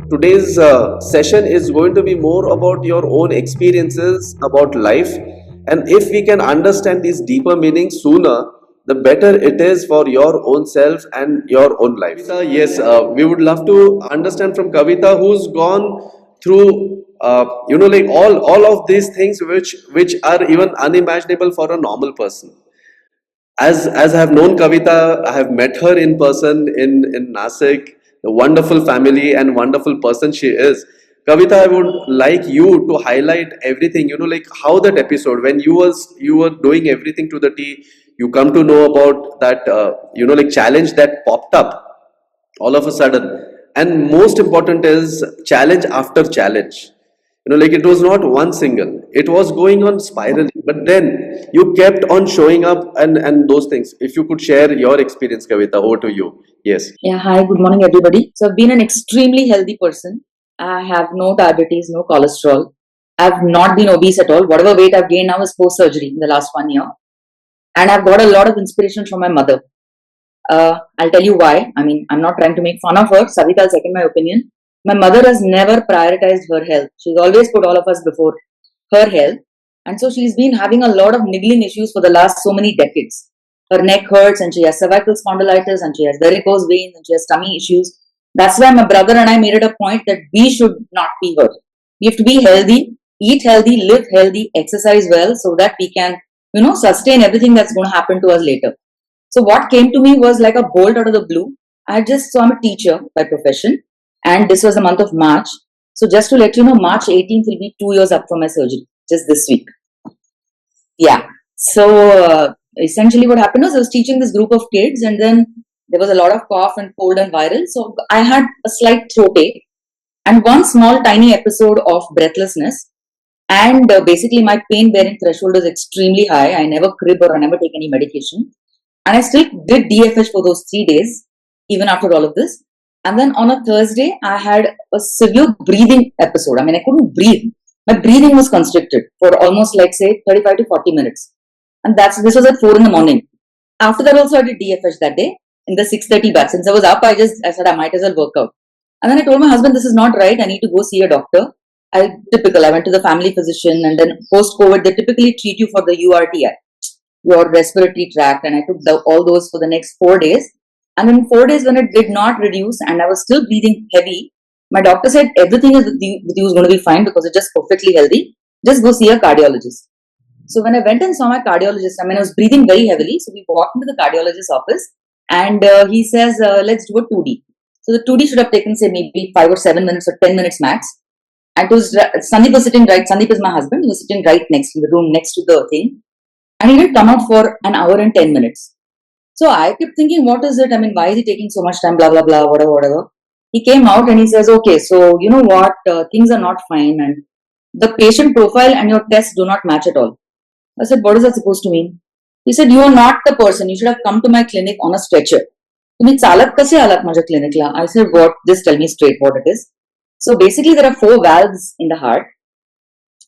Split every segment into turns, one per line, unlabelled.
today's session is going to be more about your own experiences about life. And if we can understand these deeper meanings sooner, the better it is for your own self and your own life. Kavita, yes, we would love to understand from Kavita, who's gone through, like all of these things which are even unimaginable for a normal person. As I have known Kavita, I have met her in person in Nasik, the wonderful family and wonderful person she is. Kavita, I would like you to highlight everything, like how that episode, when you were doing everything to the T, you come to know about that, like challenge that popped up all of a sudden. And most important is challenge after challenge. Like it was not one single, it was going on spiraling, but then you kept on showing up and those things. If you could share your experience, Kavita, over to you. Yes.
Yeah, hi, good morning, everybody. So, I've been an extremely healthy person. I have no diabetes, no cholesterol. I've not been obese at all. Whatever weight I've gained now is post surgery in the last 1 year. And I've got a lot of inspiration from my mother. I'll tell you why. I mean, I'm not trying to make fun of her. Savita, I'll second my opinion. My mother has never prioritized her health. She's always put all of us before her health. And so she's been having a lot of niggling issues for the last so many decades. Her neck hurts and she has cervical spondylitis and she has varicose veins and she has tummy issues. That's why my brother and I made it a point that we should not be her. We have to be healthy, eat healthy, live healthy, exercise well so that we can, sustain everything that's going to happen to us later. So what came to me was like a bolt out of the blue. So I'm a teacher by profession and this was the month of March. So just to let you know, March 18th will be 2 years up for my surgery, just this week. Yeah. So essentially what happened was I was teaching this group of kids and then there was a lot of cough and cold and viral. So I had a slight throat ache and one small tiny episode of breathlessness. And basically my pain bearing threshold is extremely high. I never crib or I never take any medication. And I still did DFH for those 3 days, even after all of this. And then on a Thursday, I had a severe breathing episode. I mean, I couldn't breathe. My breathing was constricted for almost like say 35 to 40 minutes. And this was at 4 in the morning. After that also I did DFH that day in the 6:30 batch. Since I was up, I said I might as well work out. And then I told my husband, this is not right. I need to go see a doctor. I went to the family physician and then post-COVID, they typically treat you for the URTI, your respiratory tract. And I took all those for the next 4 days. And in 4 days when it did not reduce and I was still breathing heavy, my doctor said everything with you is going to be fine because it's just perfectly healthy. Just go see a cardiologist. So when I went and saw my cardiologist, I was breathing very heavily. So we walked into the cardiologist's office and he says, let's do a 2D. So the 2D should have taken say maybe 5 or 7 minutes or 10 minutes max. And Sandeep was sitting right, Sandeep is my husband, he was sitting right next in the room next to the thing. And he didn't come out for an hour and 10 minutes. So I kept thinking, what is it? Why is he taking so much time? Blah, blah, blah, whatever. He came out and he says, okay, so you know what? Things are not fine and the patient profile and your tests do not match at all. I said, what is that supposed to mean? He said, you are not the person. You should have come to my clinic on a stretcher. I said, what? Just tell me straight what it is. So basically there are 4 valves in the heart,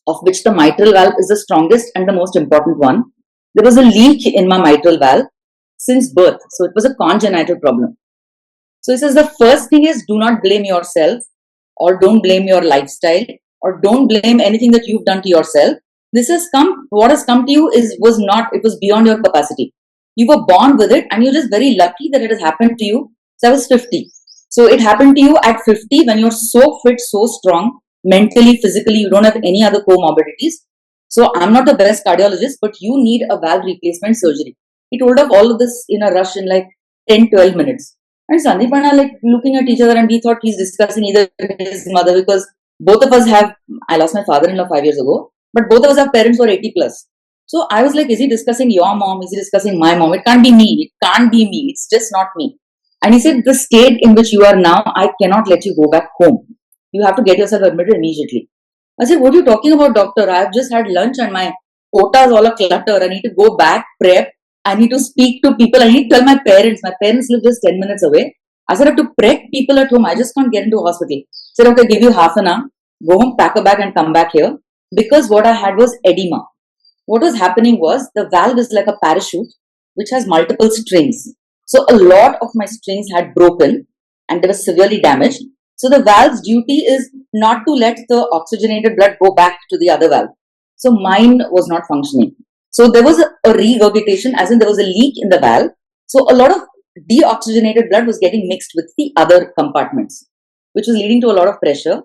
of which the mitral valve is the strongest and the most important one. There was a leak in my mitral valve since birth. So it was a congenital problem. So he says the first thing is do not blame yourself or don't blame your lifestyle or don't blame anything that you've done to yourself. What has come to you it was beyond your capacity. You were born with it and you're just very lucky that it has happened to you. So I was 50. So it happened to you at 50 when you're so fit, so strong, mentally, physically, you don't have any other comorbidities. So I'm not the best cardiologist, but you need a valve replacement surgery. He told us all of this in a rush in like 10-12 minutes. And Sandeep and I like looking at each other and we thought he's discussing either his mother because both of us I lost my father-in-law 5 years ago, but both of us have parents who are 80 plus. So I was like, is he discussing your mom? Is he discussing my mom? It can't be me. It can't be me. It's just not me. And he said, the state in which you are now, I cannot let you go back home. You have to get yourself admitted immediately. I said, what are you talking about, doctor? I've just had lunch and my quota is all a clutter. I need to go back, prep. I need to speak to people. I need to tell my parents. My parents live just 10 minutes away. I said, I have to prep people at home. I just can't get into a hospital. I said, okay, give you half an hour. Go home, pack a bag and come back here. Because what I had was edema. What was happening was the valve is like a parachute which has multiple strings. So a lot of my strings had broken and they were severely damaged. So the valve's duty is not to let the oxygenated blood go back to the other valve. So mine was not functioning. So there was a regurgitation, as in there was a leak in the valve. So a lot of deoxygenated blood was getting mixed with the other compartments, which was leading to a lot of pressure.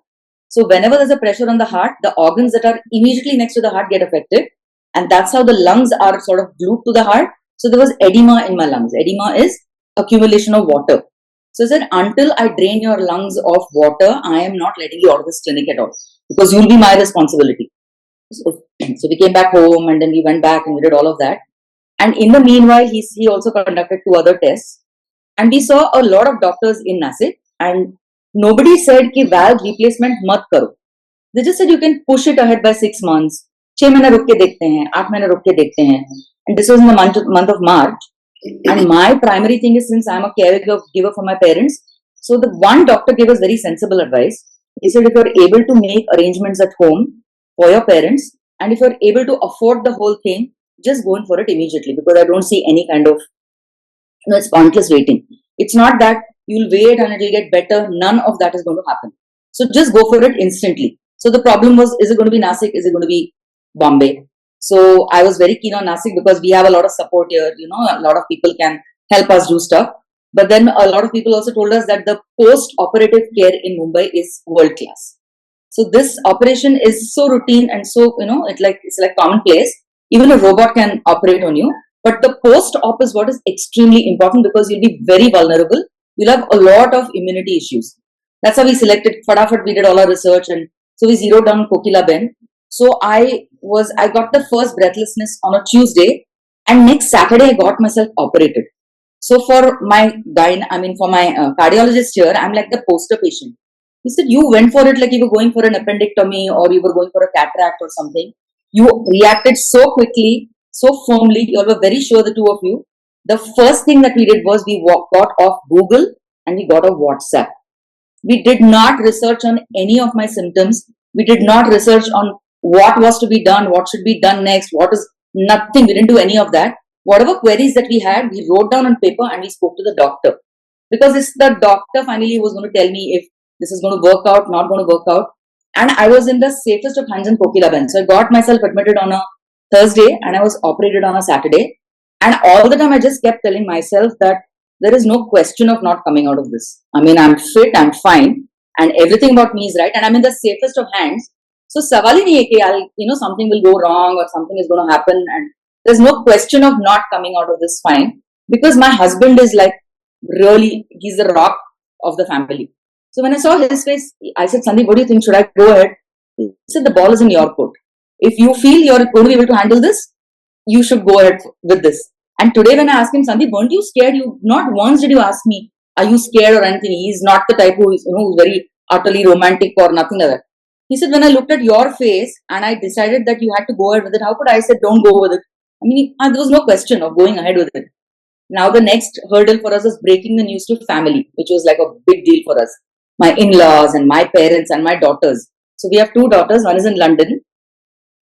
So whenever there's a pressure on the heart, the organs that are immediately next to the heart get affected. And that's how the lungs are sort of glued to the heart. So there was edema in my lungs. Edema is accumulation of water. So I said, until I drain your lungs of water, I am not letting you out of this clinic at all, because you'll be my responsibility. So we came back home, and then we went back and we did all of that. And in the meanwhile, he also conducted 2 other tests. And we saw a lot of doctors in Nasik, and nobody said ki valve replacement mat karo. They just said you can push it ahead by 6 months. 6 महीने रुक के देखते हैं, 8 महीने रुक के देखते हैं. And this was in the month of March. And my primary thing is, since I'm a caregiver for my parents, so the one doctor gave us very sensible advice. He said, if you're able to make arrangements at home for your parents, and if you're able to afford the whole thing, just go in for it immediately, because I don't see any kind of, it's pointless waiting. It's not that you'll wait and it'll get better. None of that is going to happen. So just go for it instantly. So the problem was, is it going to be Nasik? Is it going to be Bombay? So I was very keen on Nasik because we have a lot of support here. A lot of people can help us do stuff. But then a lot of people also told us that the post-operative care in Mumbai is world class. So this operation is so routine and so, it's like commonplace. Even a robot can operate on you. But the post-op is what is extremely important, because you'll be very vulnerable. You'll have a lot of immunity issues. That's how we selected. Fadafat, we did all our research, and so we zeroed down Kokilaben. So I got the first breathlessness on a Tuesday, and next Saturday I got myself operated. So for my cardiologist here, I'm like the poster patient. He said, you went for it like you were going for an appendectomy or you were going for a cataract or something. You reacted so quickly, so firmly. You all were very sure, the two of you. The first thing that we did was we got off Google and we got off WhatsApp. We did not research on any of my symptoms. We did not research on what was to be done, what should be done next, nothing. We didn't do any of that. Whatever queries that we had, we wrote down on paper and we spoke to the doctor. Because it's the doctor finally who was going to tell me if this is going to work out, not going to work out. And I was in the safest of hands in Kokilaben. So I got myself admitted on a Thursday and I was operated on a Saturday. And all the time I just kept telling myself that there is no question of not coming out of this. I mean, I'm fit, I'm fine, and everything about me is right, and I'm in the safest of hands. So savali nahi hai ki something will go wrong or something is going to happen, and there's no question of not coming out of this fine, because my husband is like, really, he's the rock of the family. So when I saw his face, I said, Sandeep, what do you think? Should I go ahead? He said, the ball is in your court. If you feel you're going to be able to handle this, you should go ahead with this. And today when I asked him, Sandeep, weren't you scared? You not once did you ask me, are you scared or anything? He's not the type who's very utterly romantic or nothing like that. He said, when I looked at your face and I decided that you had to go ahead with it, how could I say don't go with it? I mean, there was no question of going ahead with it. Now the next hurdle for us is breaking the news to family, which was like a big deal for us. My in-laws and my parents and my daughters. So we have 2 daughters. One is in London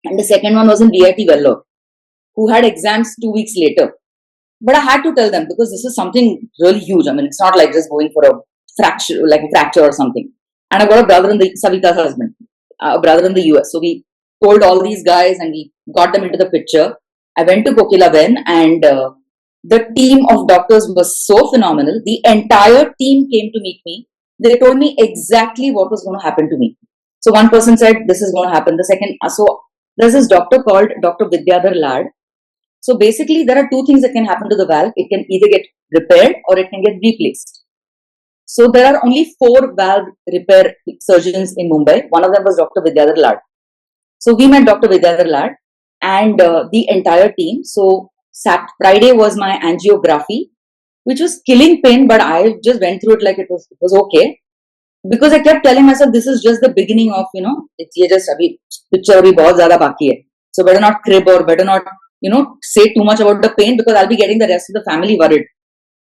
and the second one was in VIT Vellore, who had exams 2 weeks later. But I had to tell them because this is something really huge. I mean, it's not like just going for a fracture, like a fracture or something. And I've got a brother in Savita's husband, a brother in the US. So we told all these guys and we got them into the picture. I went to Kokilaben and the team of doctors was so phenomenal. The entire team came to meet me. They told me exactly what was going to happen to me. So one person said, this is going to happen. The second, so there's this doctor called Dr. Vidyadhar Lad. So basically, there are 2 things that can happen to the valve. It can either get repaired or it can get replaced. So there are only 4 valve repair surgeons in Mumbai. One of them was Dr. Vidyadhar Lad. So we met Dr. Vidyadhar Lad and the entire team. So Friday was my angiography, which was killing pain, but I just went through it like it was okay. Because I kept telling myself, this is just the beginning of, it's just abhi picture abhi bahut zyada baki hai. So better not crib or better not say too much about the pain, because I'll be getting the rest of the family worried.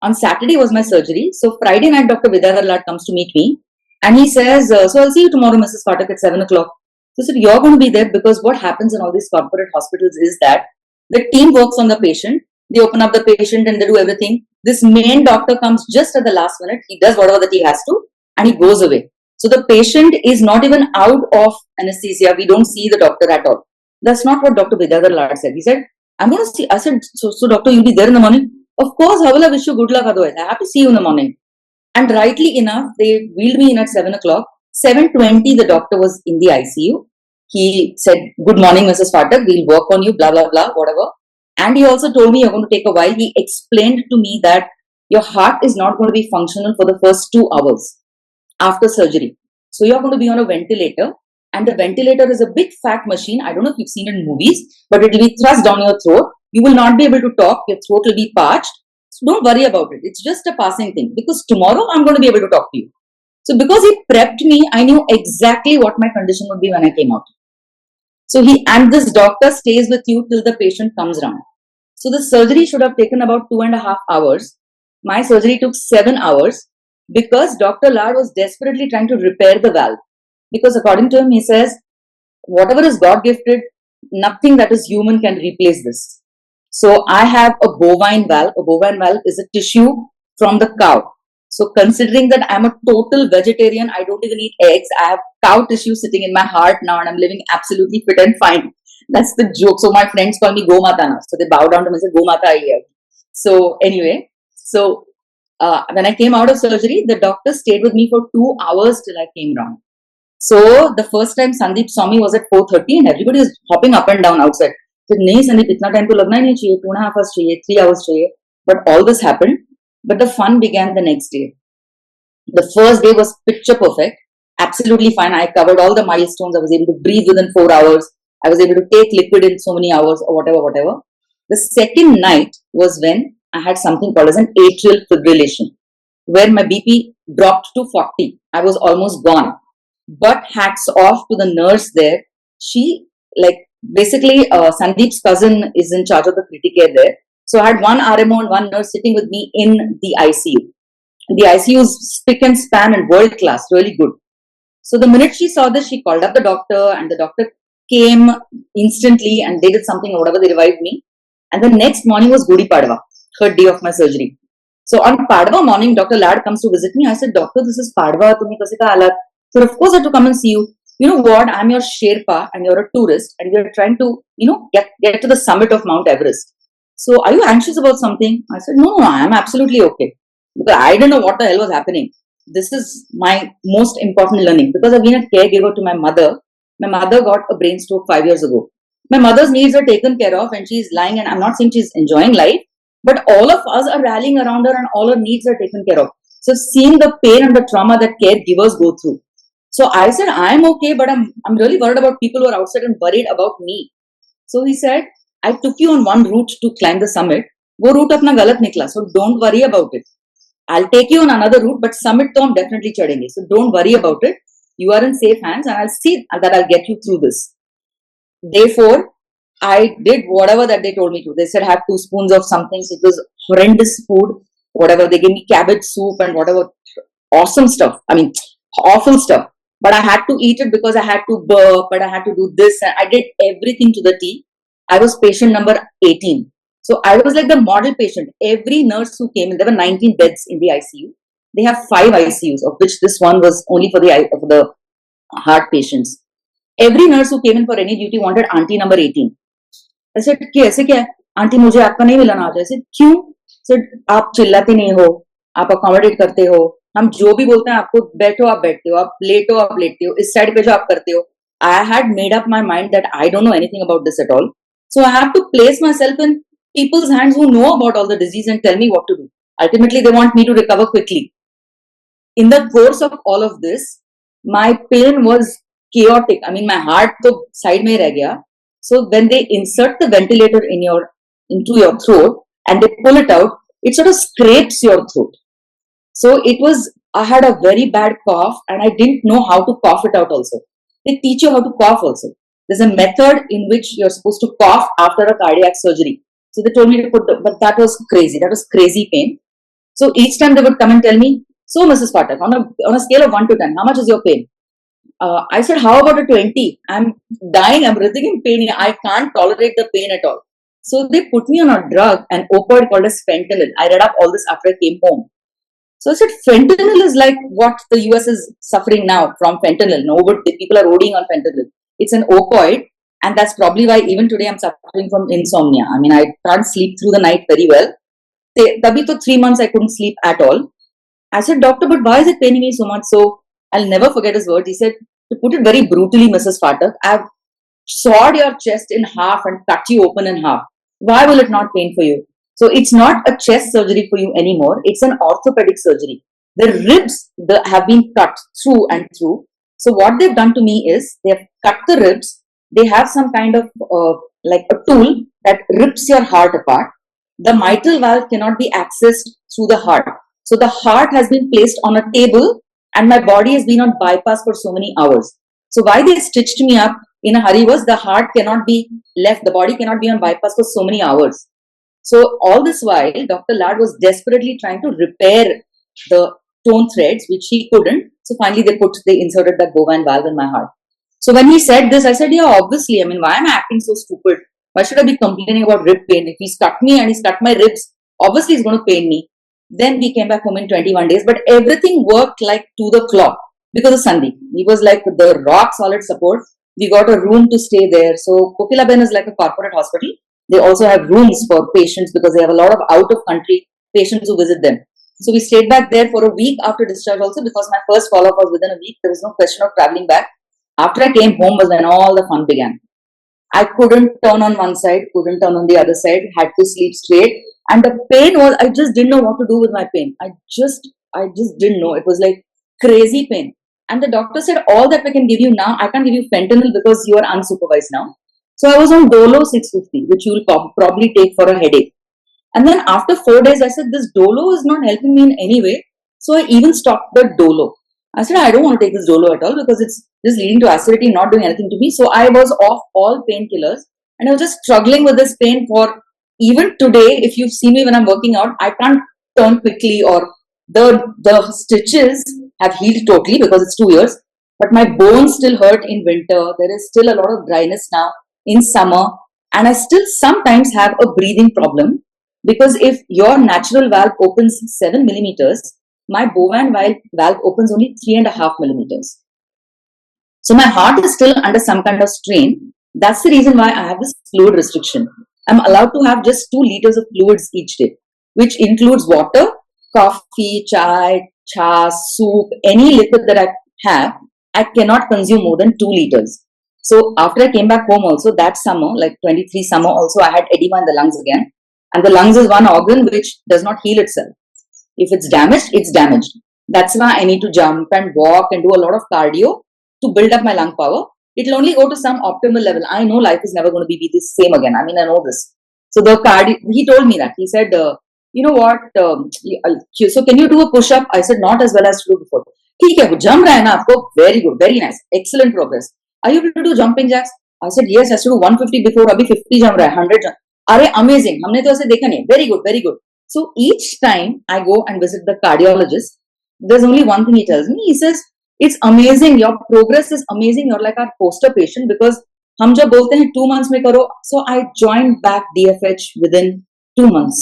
On Saturday was my surgery. So Friday night, Dr. Vidyadhar Lad comes to meet me and he says, so I'll see you tomorrow, Mrs. Pathak, at 7 o'clock. So I said, you're going to be there because what happens in all these corporate hospitals is that the team works on the patient. They open up the patient and they do everything. This main doctor comes just at the last minute. He does whatever that he has to and he goes away. So the patient is not even out of anesthesia. We don't see the doctor at all. That's not what Dr. Vidyadhar Lad said. He said, I'm going to see. I said, so doctor, you'll be there in the morning? Of course, how will I wish you good luck otherwise? I have to see you in the morning. And rightly enough, they wheeled me in at 7 o'clock. 7:20, the doctor was in the ICU. He said, good morning, Mrs. Phatak. We'll work on you, blah, blah, blah, whatever. And he also told me you're going to take a while. He explained to me that your heart is not going to be functional for the first 2 hours after surgery. So you're going to be on a ventilator, and the ventilator is a big fat machine. I don't know if you've seen it in movies, but it will be thrust down your throat. You will not be able to talk. Your throat will be parched. So don't worry about it. It's just a passing thing, because tomorrow I'm going to be able to talk to you. So because he prepped me, I knew exactly what my condition would be when I came out. So this doctor stays with you till the patient comes around. So the surgery should have taken about 2.5 hours. My surgery took 7 hours because Dr. Lad was desperately trying to repair the valve. Because according to him, he says, whatever is God gifted, nothing that is human can replace this. So I have a bovine valve. A bovine valve is a tissue from the cow. So considering that I'm a total vegetarian, I don't even eat eggs. I have cow tissue sitting in my heart now, and I'm living absolutely fit and fine. That's the joke. So my friends call me Go Mata now. So they bow down to me and say, Go Mata aayi hai. So anyway, when I came out of surgery, the doctor stayed with me for 2 hours till I came round. So the first time Sandeep saw me was at 4:30, and everybody was hopping up and down outside. I said, nahi Sandeep, itna time to lagna hi nahi chahiye, 2.5 hours chahiye, 3 hours chahiye. But all this happened. But the fun began the next day. The first day was picture perfect, absolutely fine. I covered all the milestones. I was able to breathe within 4 hours. I was able to take liquid in so many hours, or whatever. The second night was when I had something called as an atrial fibrillation, where my BP dropped to 40. I was almost gone. But hats off to the nurse there. She, basically, Sandeep's cousin is in charge of the critical care there. So I had one RMO and one nurse sitting with me in the ICU. The ICU is spick and span and world class, really good. So the minute she saw this, she called up the doctor, and the doctor came instantly, and they did something or whatever, they revived me. And the next morning was Gudi Padwa, third day of my surgery. So on Padwa morning, Dr. Lad comes to visit me. I said, Doctor, this is Padwa. Tumhe kase ka halat? So of course I had to come and see you. You know what? I'm your Sherpa and you're a tourist, and you're trying to, get to the summit of Mount Everest. So are you anxious about something? I said, no, I'm absolutely okay. Because I didn't know what the hell was happening. This is my most important learning, because I've been a caregiver to my mother. My mother got a brain stroke 5 years ago. My mother's needs are taken care of, and she's lying, and I'm not saying she's enjoying life, but all of us are rallying around her and all her needs are taken care of. So seeing the pain and the trauma that caregivers go through. So I said, I'm okay, but I'm really worried about people who are outside and worried about me. So he said, I took you on one route to climb the summit. Wo route apna galat nikla, so don't worry about it. I'll take you on another route, but summit to hum definitely chadenge. So don't worry about it. You are in safe hands, and I'll see that I'll get you through this. Day 4, I did whatever that they told me to. They said have 2 spoons of something. So it was horrendous food, whatever. They gave me cabbage soup and whatever. Awesome stuff. I mean, awful stuff. But I had to eat it because I had to burp, but I had to do this. And I did everything to the T. I was patient number 18. So I was like the model patient. Every nurse who came in, there were 19 beds in the ICU. They have 5 ICUs, of which this one was only for the heart patients. Every nurse who came in for any duty wanted auntie number 18. I said, कैसे क्या है? Aunty मुझे आपका नहीं मिलना आता. I said, क्यों? Sir आप चिल्लाते नहीं हो, आप अकोमोडेट करते हो, हम जो भी बोलते हैं आपको बैठो आप बैठते हो, आप लेटते हो, इस साइड पे जो आप करते हो. I had made up my mind that I don't know anything about this at all. So I have to place myself in people's hands who know about all the disease and tell me what to do. Ultimately, they want me to recover quickly. In the course of all of this, my pain was chaotic. I mean, my heart to side mein reh gaya. So when they insert the ventilator into your throat and they pull it out, it sort of scrapes your throat. So I had a very bad cough, and I didn't know how to cough it out also. They teach you how to cough also. There's a method in which you're supposed to cough after a cardiac surgery. So they told me to but that was crazy. That was crazy pain. So each time they would come and tell me, so Mrs. Phatak, on a scale of 1 to 10, how much is your pain? I said, how about a 20? I'm dying, I'm writhing in pain. I can't tolerate the pain at all. So they put me on a drug, an opioid called as fentanyl. I read up all this after I came home. So I said, fentanyl is like what the US is suffering now from fentanyl. Nobody, people are ODing on fentanyl. It's an opioid, and that's probably why even today I'm suffering from insomnia. I mean, I can't sleep through the night very well. Tabhi to 3 months I couldn't sleep at all. I said, doctor, but why is it paining me so much? So I'll never forget his words. He said, to put it very brutally, Mrs. Phatak, I've sawed your chest in half and cut you open in half. Why will it not pain for you? So it's not a chest surgery for you anymore. It's an orthopedic surgery. The ribs have been cut through and through. So what they've done to me is they've cut the ribs. They have some kind of like a tool that rips your heart apart. The mitral valve cannot be accessed through the heart. So the heart has been placed on a table and my body has been on bypass for so many hours. So why they stitched me up in a hurry was the heart cannot be left, the body cannot be on bypass for so many hours. So all this while, Dr. Lad was desperately trying to repair the torn threads, which he couldn't. So finally they inserted that bovine valve in my heart. So when he said this, I said, yeah, obviously, I mean, why am I acting so stupid? Why should I be complaining about rib pain? If he's cut me and he's cut my ribs, obviously he's going to pain me. Then we came back home in 21 days, but everything worked like to the clock because of Sandeep. He was like the rock solid support. We got a room to stay there. So Kokilaben is like a corporate hospital. They also have rooms for patients because they have a lot of out of country patients who visit them. So we stayed back there for a week after discharge also because my first follow up was within a week. There was no question of traveling back. After I came home was when all the fun began. I couldn't turn on one side, couldn't turn on the other side, had to sleep straight. And the pain was, I just didn't know what to do with my pain. I just didn't know. It was like crazy pain. And the doctor said, all that we can give you now, I can't give you fentanyl because you are unsupervised now. So I was on Dolo 650, which you will probably take for a headache. And then after 4 days, I said, this Dolo is not helping me in any way. So I even stopped the Dolo. I said, I don't want to take this Dolo at all because it's just leading to acidity, not doing anything to me. So I was off all painkillers and I was just struggling with this pain for even today. If you see me when I'm working out, I can't turn quickly or the stitches have healed totally because it's 2 years. But my bones still hurt in winter. There is still a lot of dryness now in summer. And I still sometimes have a breathing problem because if your natural valve opens 7 millimeters, my bovine valve opens only 3.5 millimeters. So my heart is still under some kind of strain. That's the reason why I have this fluid restriction. I'm allowed to have just 2 liters of fluids each day, which includes water, coffee, chai, chas, soup, any liquid that I have. I cannot consume more than 2 liters. So after I came back home also that summer, like 23 summer also, I had edema in the lungs again. And the lungs is one organ which does not heal itself. If it's damaged, it's damaged. That's why I need to jump and walk and do a lot of cardio to build up my lung power. It'll only go to some optimal level. I know life is never going to be the same again. I mean, I know this. So the cardio, he told me that. He said, you know what? So can you do a push-up? I said, not as well as to do before. ठीक है, jump रहा है ना आपको? Very good, very nice, excellent progress. Are you able to do jumping jacks? I said, yes, I should do 150 before. अभी 50 jump रहा है, 100 jump. अरे amazing, हमने तो ऐसे देखा नहीं. Very good, very good. So each time I go and visit the cardiologist, there's only one thing he tells me. He says, it's amazing, your progress is amazing, you're like our poster patient because हम जब बोलते हैं 2 months में करो. So I joined back DFH within 2 months.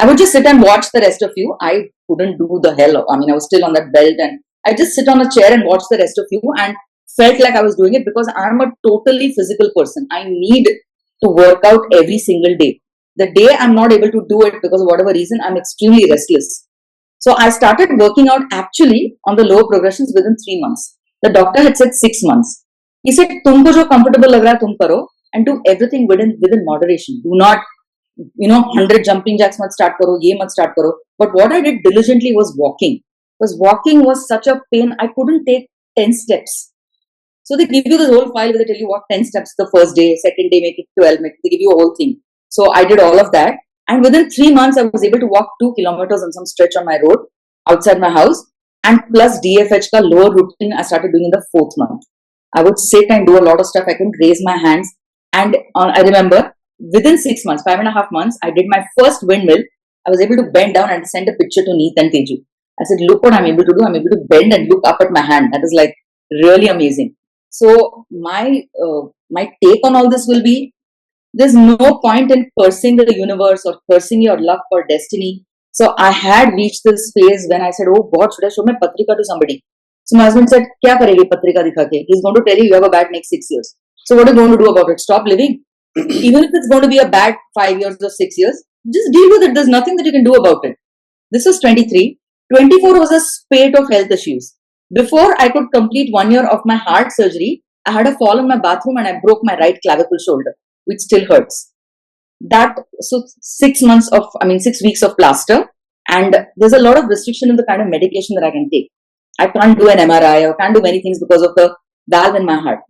I would just sit and watch the rest of you. I couldn't do the hell. I mean, I was still on that belt and I just sit on a chair and watch the rest of you and felt like I was doing it because I'm a totally physical person. I need to work out every single day. The day I'm not able to do it because of whatever reason, I'm extremely restless. So I started working out actually on the lower progressions within 3 months. The doctor had said 6 months. He said, तुमको जो comfortable लग रहा है तुम करो and do everything within moderation. Do not, 100 jumping jacks मत start करो, ये मत start करो. But what I did diligently was walking. Because walking was such a pain, I couldn't take 10 steps. So they give you this whole file where they tell you walk 10 steps the first day, second day make it 12, they give you a whole thing. So I did all of that. And within 3 months, I was able to walk 2 kilometers on some stretch on my road outside my house. And plus DFH ka lower routine, I started doing in the 4th month. I would sit and do a lot of stuff. I couldn't raise my hands. And I remember within 6 months, 5.5 months, I did my first windmill. I was able to bend down and send a picture to Neet and Teju. I said, look what I'm able to do. I'm able to bend and look up at my hand. That is like really amazing. So my take on all this will be, there's no point in cursing the universe or cursing your luck or destiny. So I had reached this phase when I said, "Oh God, should I show my patrika to somebody?" So my husband said, "Kya karegi patrika dikha ke?" He's going to tell you you have a bad next 6 years. So what are you going to do about it? Stop living? Even if it's going to be a bad 5 years or 6 years, just deal with it. There's nothing that you can do about it. This was 23. 24 was a spate of health issues. Before I could complete 1 year of my heart surgery, I had a fall in my bathroom and I broke my right clavicle shoulder, which still hurts. That so 6 months of, I mean, 6 weeks of plaster, and there's a lot of restriction in the kind of medication that I can take. I can't do an MRI or can't do many things because of the valve in my heart.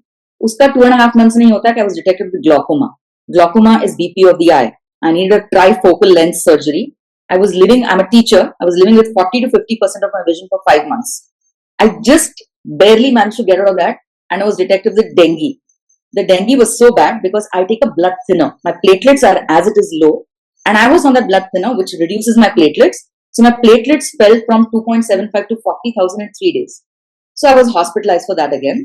Uska 2.5 months nahi hota I was detected with glaucoma. Glaucoma is BP of the eye. I needed a trifocal lens surgery. I'm a teacher. I was living with 40 to 50% of my vision for 5 months. I just barely managed to get out of that, and I was detected with dengue. The dengue was so bad because I take a blood thinner. My platelets are as it is low, and I was on that blood thinner which reduces my platelets. So my platelets fell from 2.75 to 40,000 in 3 days. So I was hospitalized for that again.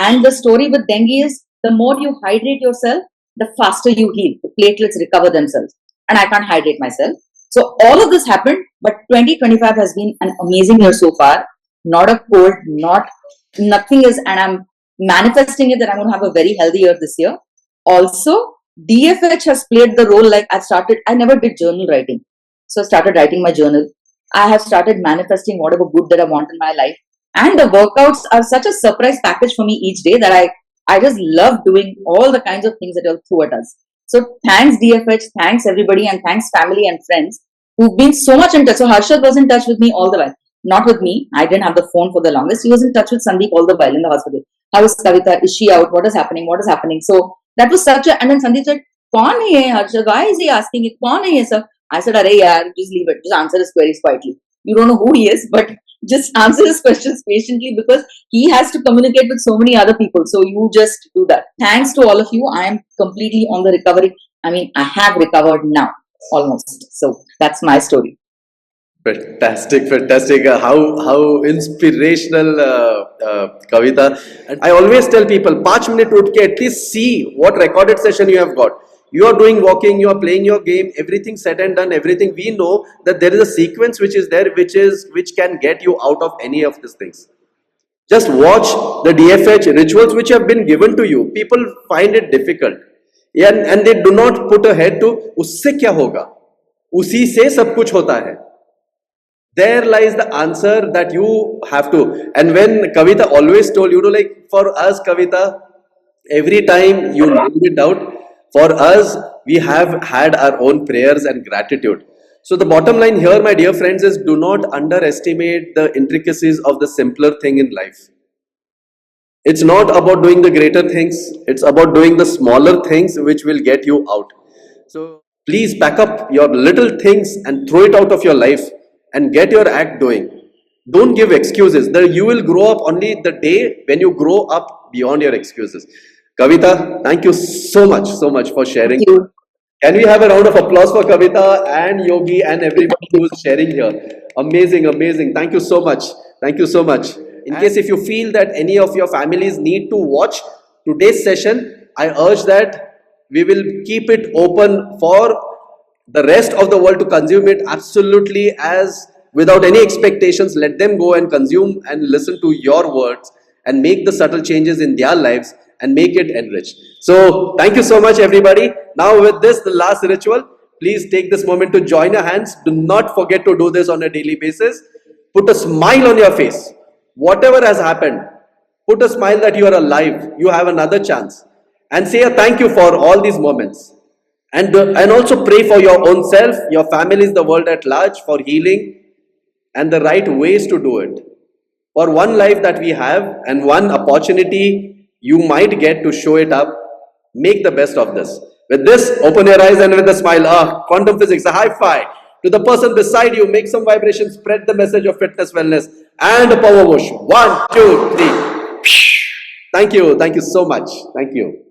And the story with dengue is the more you hydrate yourself, the faster you heal. The platelets recover themselves. And I can't hydrate myself. So all of this happened, but 2025 has been an amazing year so far. Not a cold, nothing is, and I'm manifesting it that I'm going to have a very healthy year this year. Also, DFH has played the role. Like I never did journal writing. So I started writing my journal. I have started manifesting whatever good that I want in my life. And the workouts are such a surprise package for me each day that I just love doing all the kinds of things that you throw at us. So thanks DFH, thanks everybody, and thanks family and friends who've been so much in touch. So Harshad was in touch with me all the while. Not with me. I didn't have the phone for the longest. He was in touch with Sandeep all the while in the hospital. How is Kavita? Is she out? What is happening? What is happening? So that was such a, and then Sandeep said, "Kaun hai ye Harshad? Why is he asking it? Kaun hai ye sir?" I said, "Arey yaar, just leave it. Just answer his queries quietly. You don't know who he is, but just answer his questions patiently because he has to communicate with so many other people. So you just do that." Thanks to all of you. I am completely on the recovery. I mean, I have recovered now almost. So that's my story.
Fantastic, fantastic. How inspirational, Kavita. And I always tell people, 5 minutes उठ के at least see what recorded session you have got. You are doing walking, you are playing your game, everything said and done, everything. We know that there is a sequence which is there, which can get you out of any of these things. Just watch the DFH rituals which have been given to you. People find it difficult, and they do not put a head to उससे क्या होगा, उसी से सब कुछ होता है. There lies the answer that you have to. And when Kavita always told you to, like, for us, Kavita, every time you leave it out, for us, we have had our own prayers and gratitude. So the bottom line here, my dear friends, is do not underestimate the intricacies of the simpler thing in life. It's not about doing the greater things, it's about doing the smaller things which will get you out. So please pack up your little things and throw it out of your life and get your act doing. Don't give excuses. You will grow up only the day when you grow up beyond your excuses. Kavita, thank you so much for sharing.
Thank you.
Can we have a round of applause for Kavita and Yogi and everybody who is sharing here? Amazing, amazing. Thank you so much. Thank you so much. In case if you feel that any of your families need to watch today's session, I urge that we will keep it open for the rest of the world to consume it absolutely as without any expectations. Let them go and consume and listen to your words and make the subtle changes in their lives and make it enriched. So thank you so much, everybody. Now with this, the last ritual, please take this moment to join your hands. Do not forget to do this on a daily basis. Put a smile on your face. Whatever has happened, put a smile that you are alive, you have another chance, and say a thank you for all these moments. And also pray for your own self, your families, the world at large, for healing and the right ways to do it. For one life that we have and one opportunity you might get to show it up, make the best of this. With this, open your eyes and with a smile, quantum physics, a high five to the person beside you. Make some vibration, spread the message of fitness, wellness, and a power whoosh. 1, 2, 3. Thank you so much. Thank you.